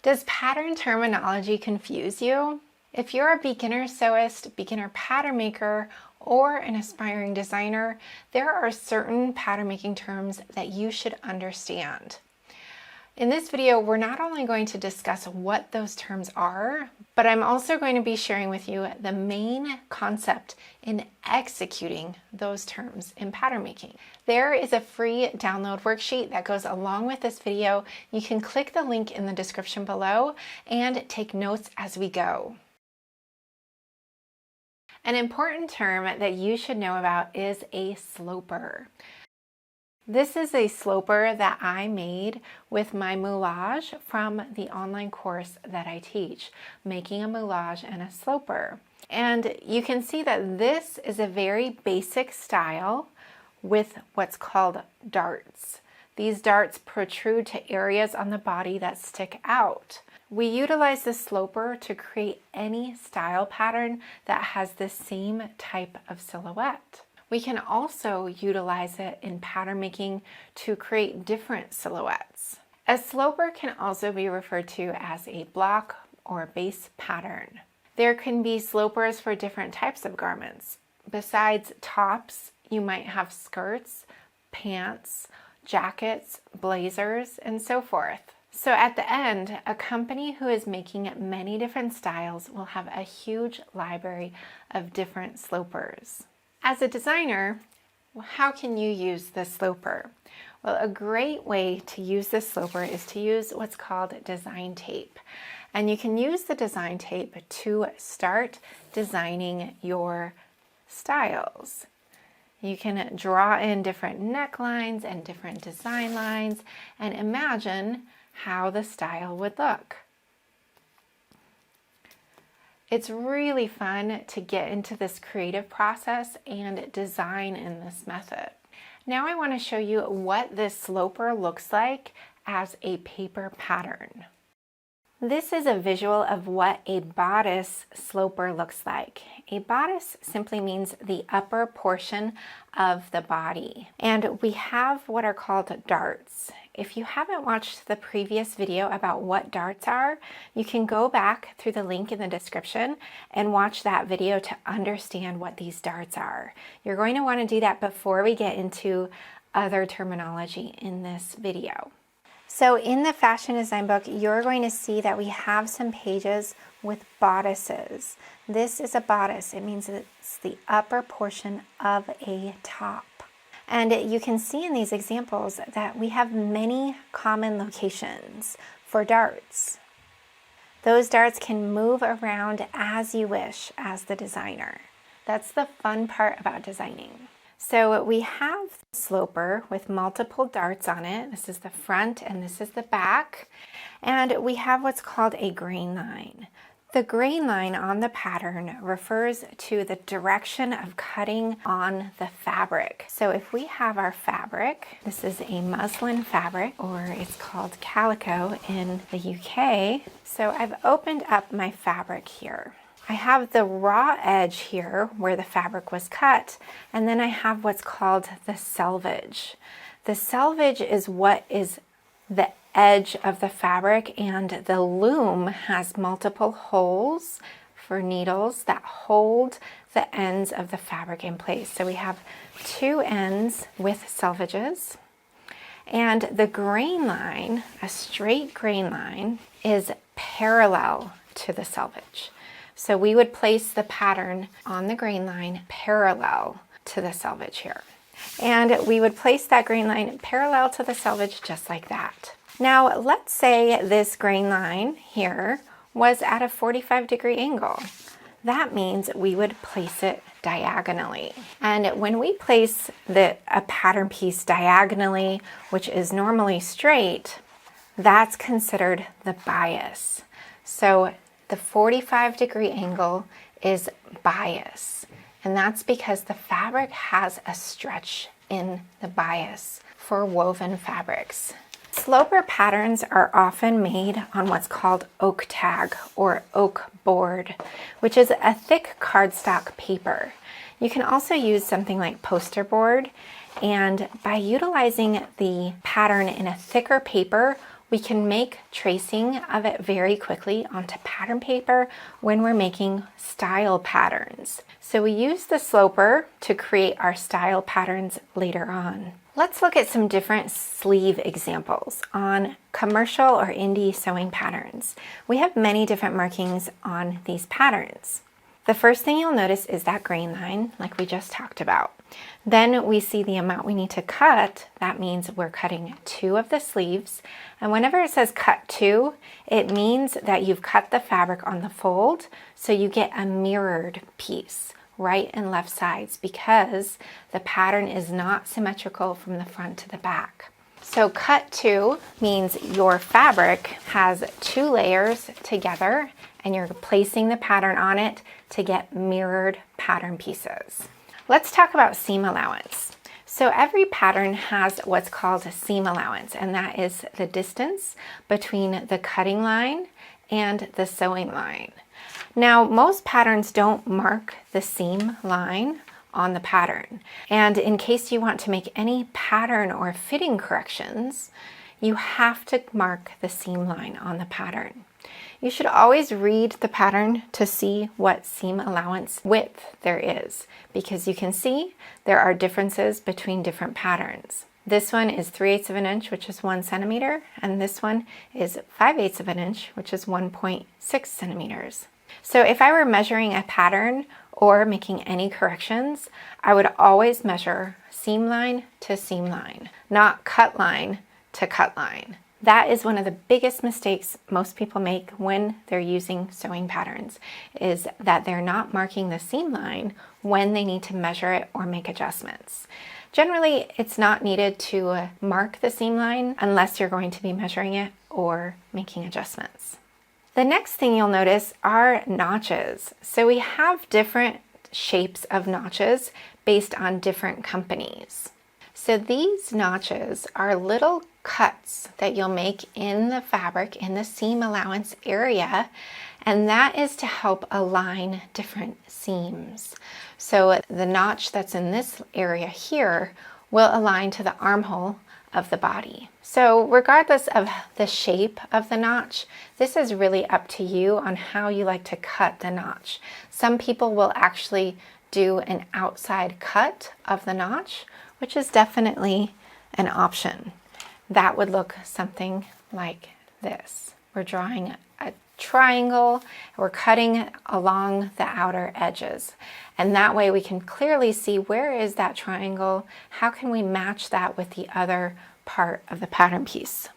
Does pattern terminology confuse you? If you're a beginner sewist, beginner pattern maker, or an aspiring designer, there are certain pattern making terms that you should understand. In this video, we're not only going to discuss what those terms are, but I'm also going to be sharing with you the main concept in executing those terms in pattern making. There is a free download worksheet that goes along with this video. You can click the link in the description below and take notes as we go. An important term that you should know about is a sloper. This is a sloper that I made with my moulage from the online course that I teach, making a moulage and a sloper. And you can see that this is a very basic style with what's called darts. These darts protrude to areas on the body that stick out. We utilize the sloper to create any style pattern that has the same type of silhouette. We can also utilize it in pattern making to create different silhouettes. A sloper can also be referred to as a block or base pattern. There can be slopers for different types of garments. Besides tops, you might have skirts, pants, jackets, blazers, and so forth. So at the end, a company who is making many different styles will have a huge library of different slopers. As a designer, how can you use the sloper? Well, a great way to use the sloper is to use what's called design tape. And you can use the design tape to start designing your styles. You can draw in different necklines and different design lines and imagine how the style would look. It's really fun to get into this creative process and design in this method. Now I want to show you what this sloper looks like as a paper pattern. This is a visual of what a bodice sloper looks like. A bodice simply means the upper portion of the body. And we have what are called darts. If you haven't watched the previous video about what darts are, you can go back through the link in the description and watch that video to understand what these darts are. You're going to want to do that before we get into other terminology in this video. So in the fashion design book, you're going to see that we have some pages with bodices. This is a bodice. It means it's the upper portion of a top. And you can see in these examples that we have many common locations for darts. Those darts can move around as you wish as the designer. That's the fun part about designing. So we have the sloper with multiple darts on it. This is the front and this is the back. And we have what's called a grain line. The grain line on the pattern refers to the direction of cutting on the fabric. So if we have our fabric, this is a muslin fabric, or it's called calico in the UK. So I've opened up my fabric here. I have the raw edge here where the fabric was cut, and then I have what's called the selvage. The selvage is what is the edge of the fabric, and the loom has multiple holes for needles that hold the ends of the fabric in place. So we have two ends with selvages, and the grain line, a straight grain line, is parallel to the selvage. So we would place the pattern on the grain line parallel to the selvage here. And we would place that grain line parallel to the selvage just like that. Now let's say this grain line here was at a 45-degree angle. That means we would place it diagonally. And when we place a pattern piece diagonally, which is normally straight, that's considered the bias. So the 45-degree angle is bias, and that's because the fabric has a stretch in the bias for woven fabrics. Sloper patterns are often made on what's called oak tag or oak board, which is a thick cardstock paper. You can also use something like poster board, and by utilizing the pattern in a thicker paper, We can make tracing of it very quickly onto pattern paper when we're making style patterns. So we use the sloper to create our style patterns later on. Let's look at some different sleeve examples on commercial or indie sewing patterns. We have many different markings on these patterns. The first thing you'll notice is that grain line, like we just talked about. Then we see the amount we need to cut. That means we're cutting 2 of the sleeves. And whenever it says cut 2, it means that you've cut the fabric on the fold, so you get a mirrored piece, right and left sides, because the pattern is not symmetrical from the front to the back. So cut 2 means your fabric has 2 layers together and you're placing the pattern on it to get mirrored pattern pieces. Let's talk about seam allowance. So every pattern has what's called a seam allowance, and that is the distance between the cutting line and the sewing line. Now, most patterns don't mark the seam line on the pattern. And in case you want to make any pattern or fitting corrections, you have to mark the seam line on the pattern. You should always read the pattern to see what seam allowance width there is, because you can see there are differences between different patterns. This one is 3/8 of an inch, which is 1 centimeter, and this one is 5/8 of an inch, which is 1.6 centimeters. So if I were measuring a pattern or making any corrections, I would always measure seam line to seam line, not cut line to cut line. That is one of the biggest mistakes most people make when they're using sewing patterns, is that they're not marking the seam line when they need to measure it or make adjustments. Generally, it's not needed to mark the seam line unless you're going to be measuring it or making adjustments. The next thing you'll notice are notches. So we have different shapes of notches based on different companies. So these notches are little cuts that you'll make in the fabric in the seam allowance area, and that is to help align different seams. So the notch that's in this area here will align to the armhole of the body. So regardless of the shape of the notch, this is really up to you on how you like to cut the notch. Some people will actually do an outside cut of the notch, which is definitely an option. That would look something like this. We're drawing a triangle, we're cutting along the outer edges. And that way we can clearly see where is that triangle, how can we match that with the other part of the pattern piece.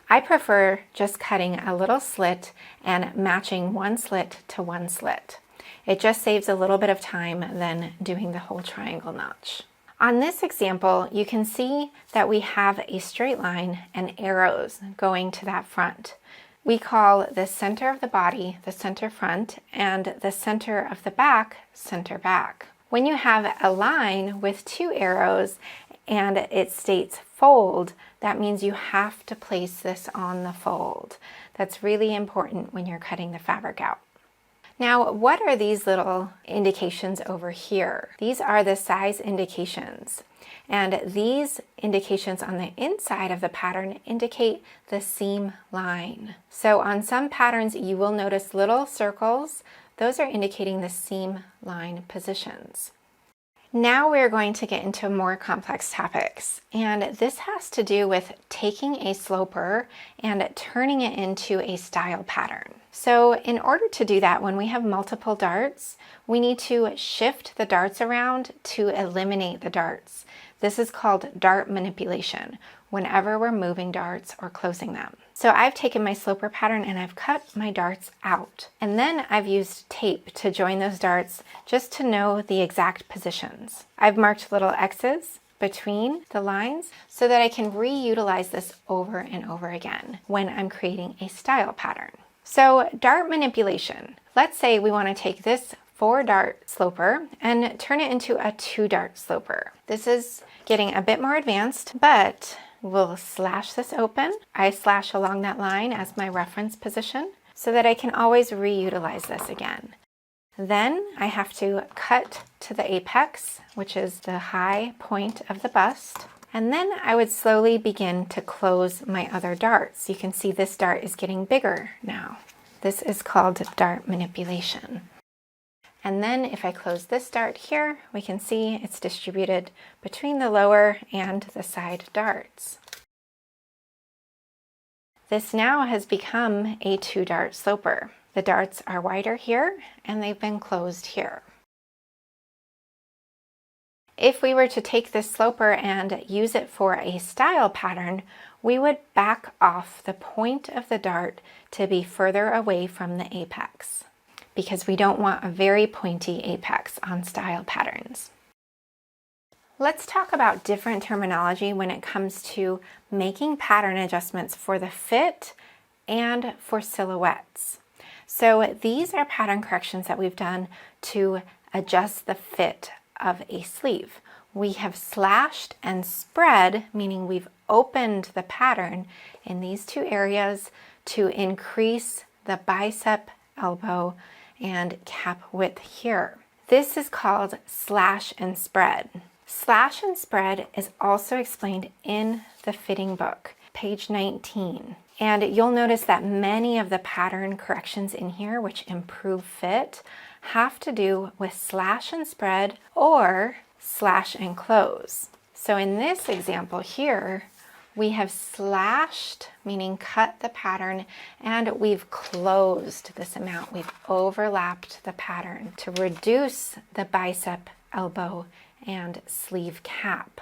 I prefer just cutting a little slit and matching one slit to one slit. It just saves a little bit of time than doing the whole triangle notch. On this example, you can see that we have a straight line and arrows going to that front. We call the center of the body the center front and the center of the back center back. When you have a line with 2 arrows and it states fold, that means you have to place this on the fold. That's really important when you're cutting the fabric out. Now, what are these little indications over here? These are the size indications. And these indications on the inside of the pattern indicate the seam line. So on some patterns, you will notice little circles. Those are indicating the seam line positions. Now we're going to get into more complex topics, and this has to do with taking a sloper and turning it into a style pattern. So in order to do that, when we have multiple darts, we need to shift the darts around to eliminate the darts. This is called dart manipulation, whenever we're moving darts or closing them. So I've taken my sloper pattern and I've cut my darts out. And then I've used tape to join those darts just to know the exact positions. I've marked little X's between the lines so that I can reutilize this over and over again when I'm creating a style pattern. So dart manipulation. Let's say we want to take this 4-dart sloper and turn it into a 2-dart sloper. This is getting a bit more advanced, but we'll slash this open. I slash along that line as my reference position so that I can always reutilize this again. Then I have to cut to the apex, which is the high point of the bust. And then I would slowly begin to close my other darts. You can see this dart is getting bigger now. This is called dart manipulation. And then if I close this dart here, we can see it's distributed between the lower and the side darts. This now has become a 2-dart sloper. The darts are wider here and they've been closed here. If we were to take this sloper and use it for a style pattern, we would back off the point of the dart to be further away from the apex, because we don't want a very pointy apex on style patterns. Let's talk about different terminology when it comes to making pattern adjustments for the fit and for silhouettes. So these are pattern corrections that we've done to adjust the fit of a sleeve. We have slashed and spread, meaning we've opened the pattern in these two areas to increase the bicep, elbow, and cap width here. This is called slash and spread. Slash and spread is also explained in the fitting book, page 19. And you'll notice that many of the pattern corrections in here, which improve fit, have to do with slash and spread or slash and close. So in this example here, we have slashed, meaning cut the pattern, and we've closed this amount. We've overlapped the pattern to reduce the bicep, elbow, and sleeve cap.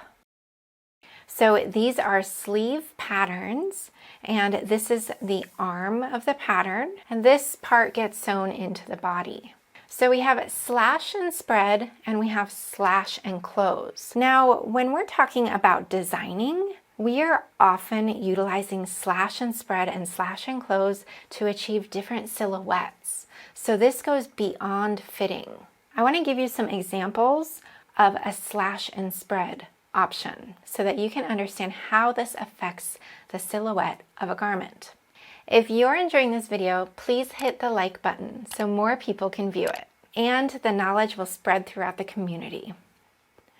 So these are sleeve patterns, and this is the arm of the pattern, and this part gets sewn into the body. So we have slash and spread, and we have slash and close. Now, when we're talking about designing, we are often utilizing slash and spread and slash and close to achieve different silhouettes. So this goes beyond fitting. I want to give you some examples of a slash and spread option so that you can understand how this affects the silhouette of a garment. If you're enjoying this video, please hit the like button so more people can view it, and the knowledge will spread throughout the community.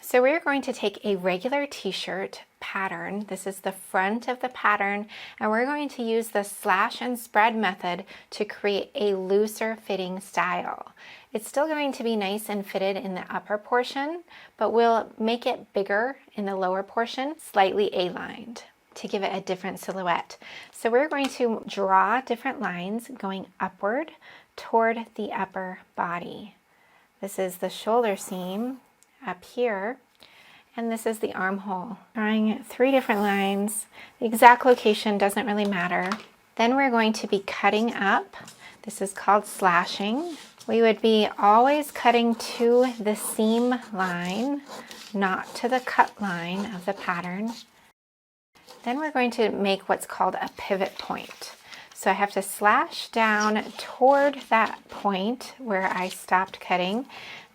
So we're going to take a regular t-shirt pattern. This is the front of the pattern, and we're going to use the slash and spread method to create a looser fitting style. It's still going to be nice and fitted in the upper portion, but we'll make it bigger in the lower portion, slightly A-lined, to give it a different silhouette. So we're going to draw different lines going upward toward the upper body. This is the shoulder seam up here, and this is the armhole. Drawing 3 different lines. The exact location doesn't really matter. Then we're going to be cutting up. This is called slashing. We would be always cutting to the seam line, not to the cut line of the pattern. Then we're going to make what's called a pivot point. So I have to slash down toward that point where I stopped cutting.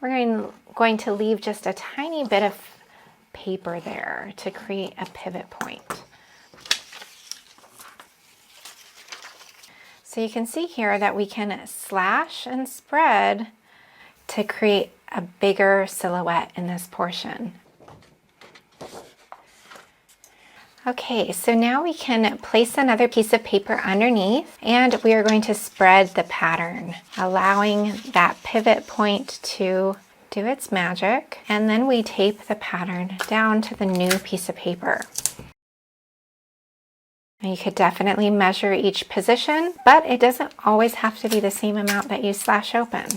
We're going to leave just a tiny bit of paper there to create a pivot point. So you can see here that we can slash and spread to create a bigger silhouette in this portion. Okay, so now we can place another piece of paper underneath, and we are going to spread the pattern, allowing that pivot point to do its magic, and then we tape the pattern down to the new piece of paper. And you could definitely measure each position, but it doesn't always have to be the same amount that you slash open.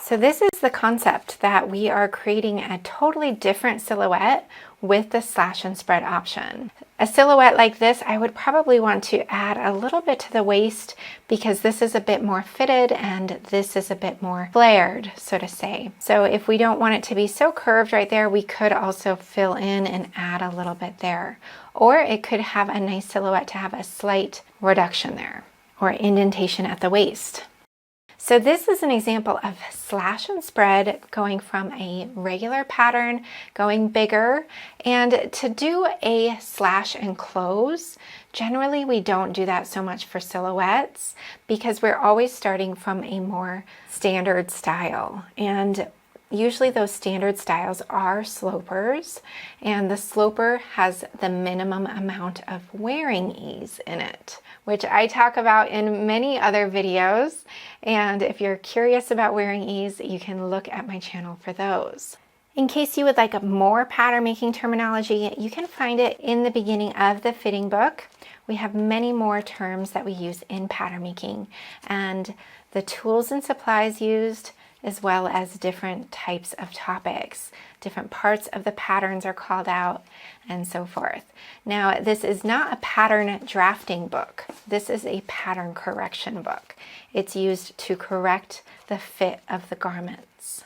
So this is the concept that we are creating a totally different silhouette with the slash and spread option. A silhouette like this, I would probably want to add a little bit to the waist because this is a bit more fitted and this is a bit more flared, so to say. So if we don't want it to be so curved right there, we could also fill in and add a little bit there. Or it could have a nice silhouette to have a slight reduction there or indentation at the waist. So this is an example of slash and spread going from a regular pattern, going bigger, and to do a slash and close, generally we don't do that so much for silhouettes because we're always starting from a more standard style. And Usually those standard styles are slopers, and the sloper has the minimum amount of wearing ease in it, which I talk about in many other videos. And if you're curious about wearing ease, you can look at my channel for those. In case you would like more pattern making terminology, you can find it in the beginning of the fitting book. We have many more terms that we use in pattern making, and the tools and supplies used, as well as different types of topics. Different parts of the patterns are called out, and so forth. Now, this is not a pattern drafting book. This is a pattern correction book. It's used to correct the fit of the garments.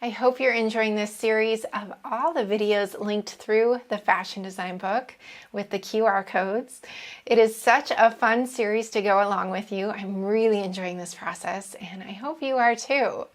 I hope you're enjoying this series of all the videos linked through the fashion design book with the QR codes. It is such a fun series to go along with you. I'm really enjoying this process, and I hope you are too.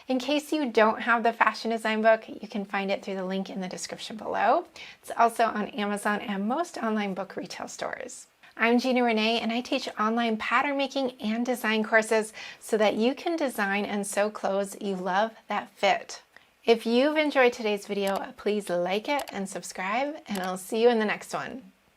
In case you don't have the fashion design book, you can find it through the link in the description below. It's also on Amazon and most online book retail stores. I'm Gina Renee, and I teach online pattern making and design courses so that you can design and sew clothes you love that fit. If you've enjoyed today's video, please like it and subscribe, and I'll see you in the next one.